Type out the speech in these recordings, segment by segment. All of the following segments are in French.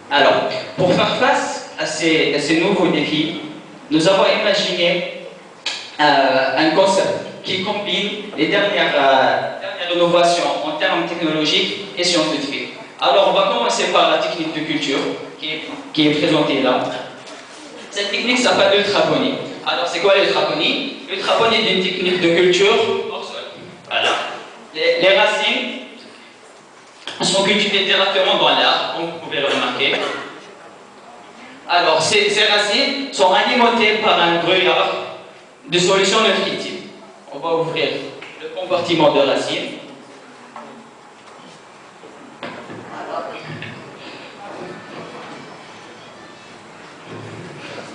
Alors, pour faire face à ces nouveaux défis, nous avons imaginé un concept qui combine les dernières innovations en termes technologiques et scientifiques. Alors, on va commencer par la technique de culture qui est présentée là. Cette technique s'appelle l'ultraponie. Alors, c'est quoi l'ultraponie? L'ultraponie est une technique de culture hors sol. Voilà. Les racines sont cultivées directement dans l'arbre, comme vous pouvez le remarquer. Alors, ces racines sont alimentées par un brouillard de solution nutritive. On va ouvrir le compartiment de racines.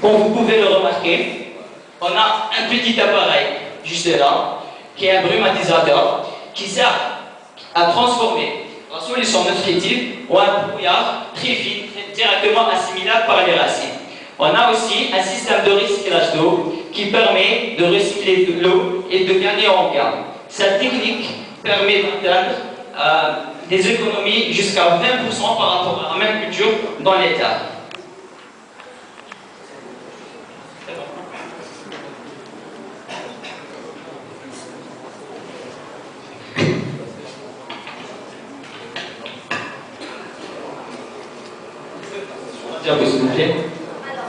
Comme vous pouvez le remarquer, on a un petit appareil juste là, qui est un brumatisateur, qui sert à transformer la solution nutritive en un brouillard très fin, directement assimilable par les racines. On a aussi un système de recyclage d'eau qui permet de recycler de l'eau et de gagner en gamme. Cette technique permet d'atteindre des économies jusqu'à 20% par rapport à la même culture dans les terres. S'il vous plaît. Alors,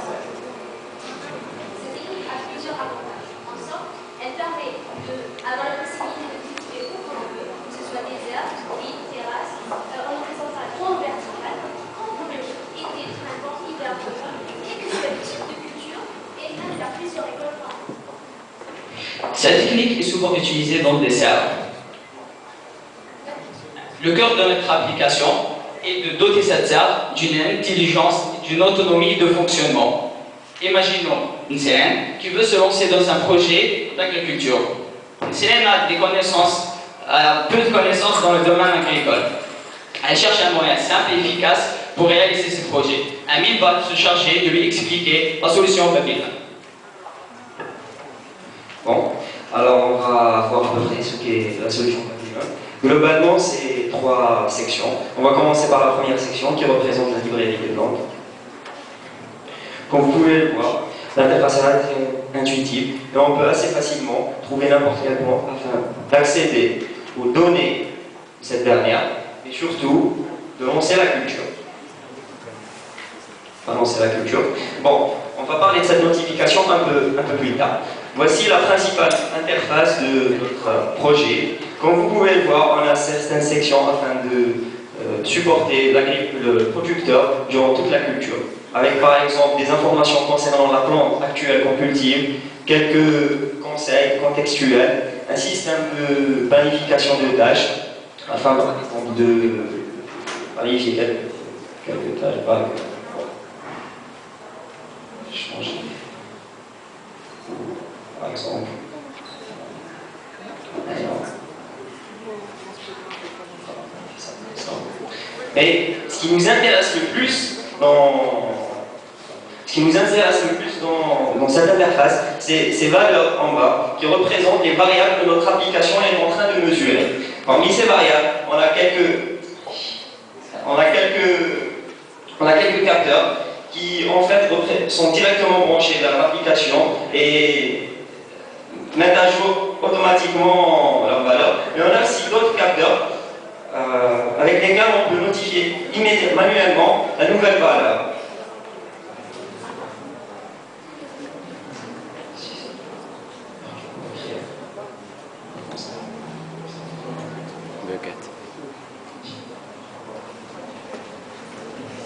cette technique a plusieurs avantages. En somme, elle permet d'avoir la possibilité de cultiver où on veut, que ce soit des herbes, vignes, terrasses, en horizontal ou en vertical, quand on veut, été, printemps, hiver, automne, quel que soit le type de culture, et même faire plusieurs récoltes par an. Cette technique est souvent utilisée dans des serres. Le cœur de notre application est de doter cette serre d'une intelligence, d'une autonomie de fonctionnement. Imaginons une sirène qui veut se lancer dans un projet d'agriculture. Une sirène a peu de connaissances dans le domaine agricole. Elle cherche un moyen simple et efficace pour réaliser ce projet. Un mille va se charger de lui expliquer la solution rapide. Bon, alors on va voir à peu près ce qu'est la solution Papillon. Globalement, c'est 3 sections. On va commencer par la première section qui représente la librairie des plantes. Comme vous pouvez le voir, l'interface est très intuitive et on peut assez facilement trouver n'importe quel plan afin d'accéder aux données de cette dernière et surtout de lancer la culture. Enfin, lancer la culture. Bon, on va parler de cette notification un peu plus tard. Voici la principale interface de notre projet. Comme vous pouvez le voir, on a certaines sections afin de supporter le producteur durant toute la culture. Avec par exemple des informations concernant la plante actuelle qu'on cultive, quelques conseils contextuels, un système de planification de tâches, afin par exemple de planifier quelques tâches. Changer. Par exemple. Mais ce qui nous intéresse le plus dans cette interface, c'est ces valeurs en bas qui représentent les variables que notre application est en train de mesurer. Parmi ces variables, on a quelques capteurs qui en fait sont directement branchés vers l'application et mettent à jour automatiquement leurs valeurs. Et on a aussi d'autres capteurs avec lesquels on peut notifier immédiatement, manuellement, la nouvelle valeur.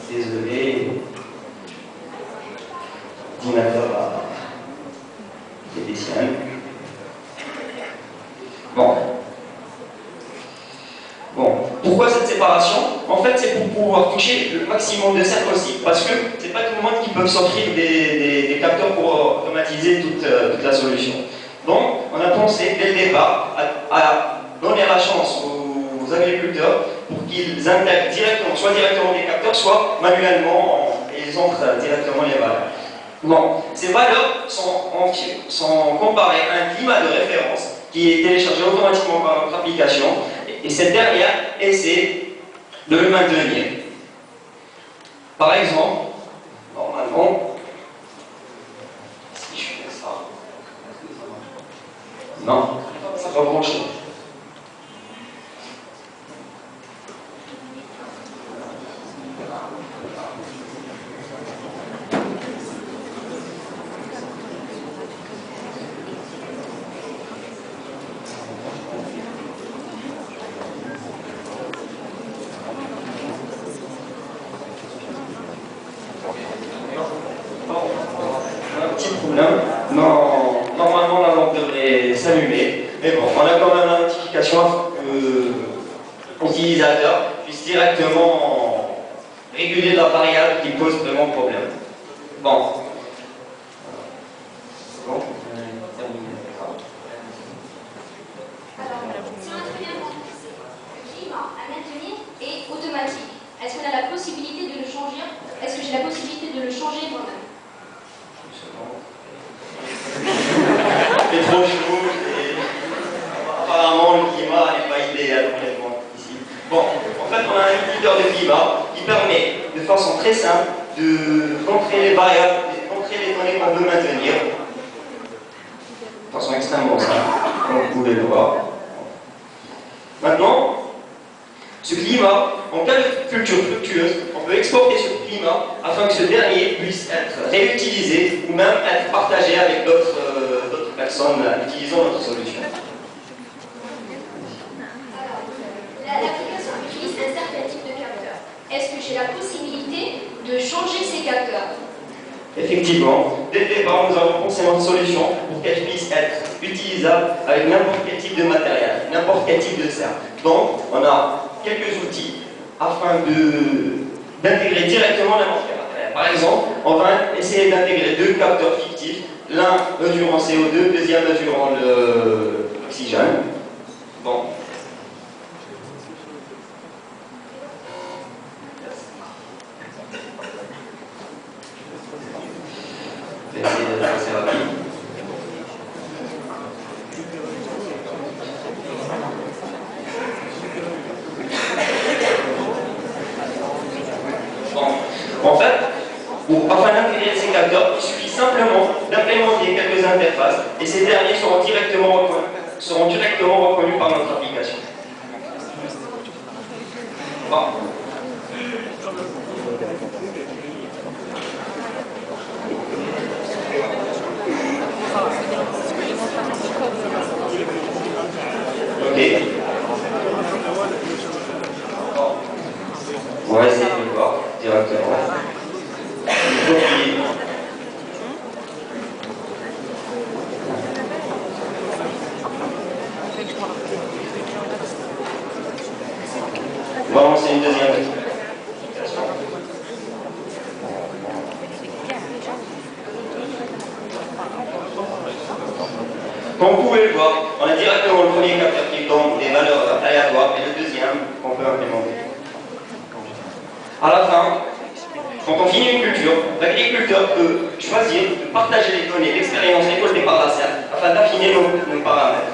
Désolé. Ordinateur a des siens. Bon. Pourquoi cette séparation? En fait, c'est pour pouvoir toucher le maximum de serres possible. Parce que c'est pas tout le monde qui peut s'offrir des capteurs pour automatiser toute la solution. Donc, on a pensé dès le départ à donner la chance aux agriculteurs pour qu'ils intègrent soit directement des capteurs, soit manuellement et ils entrent directement les valeurs. Bon, ces valeurs sont comparées à un climat de référence qui est téléchargé automatiquement par notre application et cette dernière essaie de le maintenir. Par exemple, normalement, si je fais ça, non, c'est pas branché. Un petit problème. Non, normalement la lampe devrait s'allumer. Mais bon, on a quand même la notification que l'utilisateur puisse directement réguler la variable qui pose vraiment problème. Bon. Bon. Alors, si on a très bien compris, le climat à maintenir est automatique. Est-ce qu'on a la possibilité de le changer? Est-ce que j'ai la possibilité de le changer moi-même? C'est trop chaud et apparemment le climat n'est pas idéal complètement ici. Bon, en fait on a un indicateur de climat qui permet de façon très simple de montrer les variables, de montrer les données qu'on veut maintenir de façon extrêmement simple, comme vous pouvez le voir. Maintenant, ce climat, en cas de culture fructueuse, on peut exporter ce climat afin que ce dernier puisse être réutilisé ou même être partagé avec d'autres personnes utilisant notre solution. Alors, l'application utilise un certain type de capteur. Est-ce que j'ai la possibilité de changer ces capteurs? Effectivement, dès le départ, nous avons pensé notre solution pour qu'elle puisse être utilisable avec n'importe quel type de matériel, n'importe quel type de serre. Donc, on a quelques outils afin d'intégrer directement n'importe quel matériel. Par exemple, on va essayer d'intégrer deux capteurs fictifs, l'un mesurant CO2, le deuxième mesurant l'oxygène. Bon. Je vais essayer d'être assez rapide. Bon. En fait, afin d'intégrer ces capteurs, il suffit simplement d'implémenter quelques interfaces et ces derniers seront directement reconnus par notre application. Bon. Ok. Bon. On va essayer de le voir directement. Bon, c'est une deuxième application. Comme vous pouvez le voir, on a directement le premier capteur qui donne des valeurs aléatoires et le deuxième qu'on peut implémenter. À la fin, quand on finit une culture, l'agriculteur peut choisir de partager les données d'expérience récoltées par la serre afin d'affiner nos paramètres.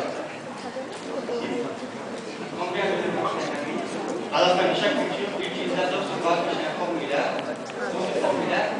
À la fin de chaque culture, l'utilisateur se va afficher un formulaire. Dans ce formulaire,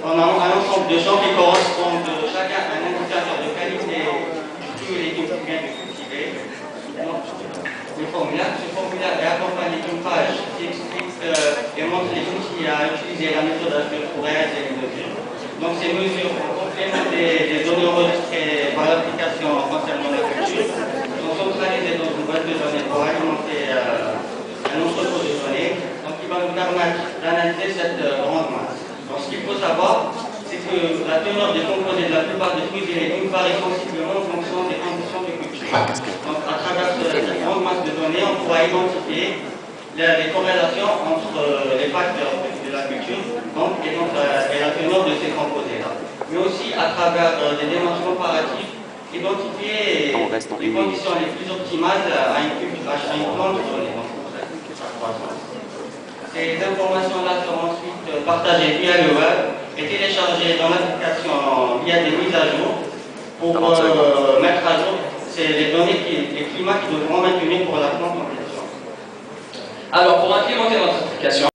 on a un ensemble de champs qui correspondent chacun à un indicateur de qualité du légume qui vient de cultiver. Ce formulaire est accompagné d'une page qui explique et montre les outils à utiliser la méthode pour réaliser les mesures. Donc ces mesures, en complément des données enregistrées par l'application concernant la culture, sont centralisées dans une base de données pour alimenter un entrepôt de données, donc qui va nous permettre d'analyser cette grande masse. Donc ce qu'il faut savoir, c'est que la teneur des composés de la plupart des fruits et légumes varie sensiblement en fonction des conditions de culture. Donc à travers cette grande masse de données, on pourra identifier les corrélations entre les facteurs de la culture et la teneur de ces composés-là. Mais aussi à travers des démarches comparatives, identifier les conditions les plus optimales à une plante donnée. Ces informations-là seront ensuite partagées via le web et téléchargées dans l'application via des mises à jour pour mettre à jour les données, les climats qui devront maintenir pour la plante en question. Alors, pour implémenter notre application,